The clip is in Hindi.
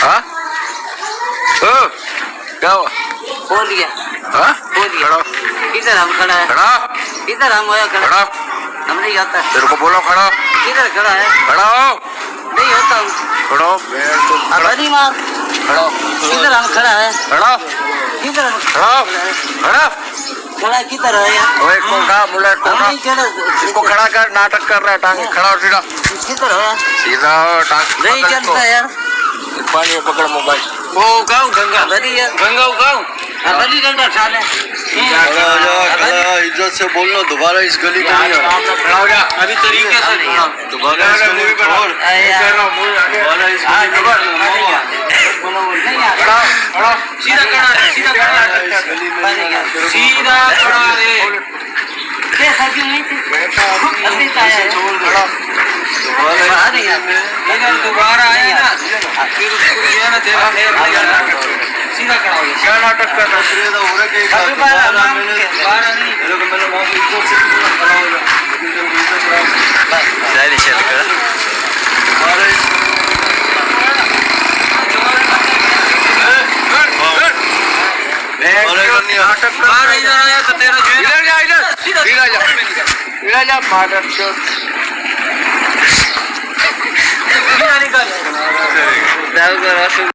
हाँ क्या हुआ? बोल गया। हाँ बोल गया। खड़ा किधर हम खड़ा है? खड़ा किधर हम होया खड़ा? खड़ा हम नहीं होता। तेरे को बोलो खड़ा किधर खड़ा है? खड़ा हो नहीं होता हूँ। खड़ो खड़ा नहीं मार। खड़ा किधर हम खड़ा है? खड़ा किधर हम खड़ा खड़ा खड़ा किधर है यार? ओए कोंडा बुलेट हम कोंडा नहीं चले। इसको खड़ा कर नाटक कर रहा है टांग खड़ा और सीधा किधर है? सीधा टांग नहीं पकड़ चलता यार। इसको। पानी में पकड़ मोबाइल वो गाँव गंगा नदी है। गंगा गाँव नदी गंगा साले। इज्जत से बोलना दोबारा इस गली में नहीं आना। खड़ा हो जा अभी तरीके से नहीं है। दोबारा इस गली में छोड़। दोबारा इस गली में खड़ा खड़ा सीधा खड़ा है, सीधा खड़ा है। सीधा खड़ा रे। ये साथी नहीं थे। अभी तो आया है। अगर दोबारा आया ना फिर उसको ये ना तेरा सीधा खड़ा हो गया। क्या नाटक कर रहा है? अभी बारह नहीं। नाटक कर बारह इधर आया तो तेरा जो है इधर जा इधर सीधा इधर जा इधर जा मादर चोद सीधा निकल।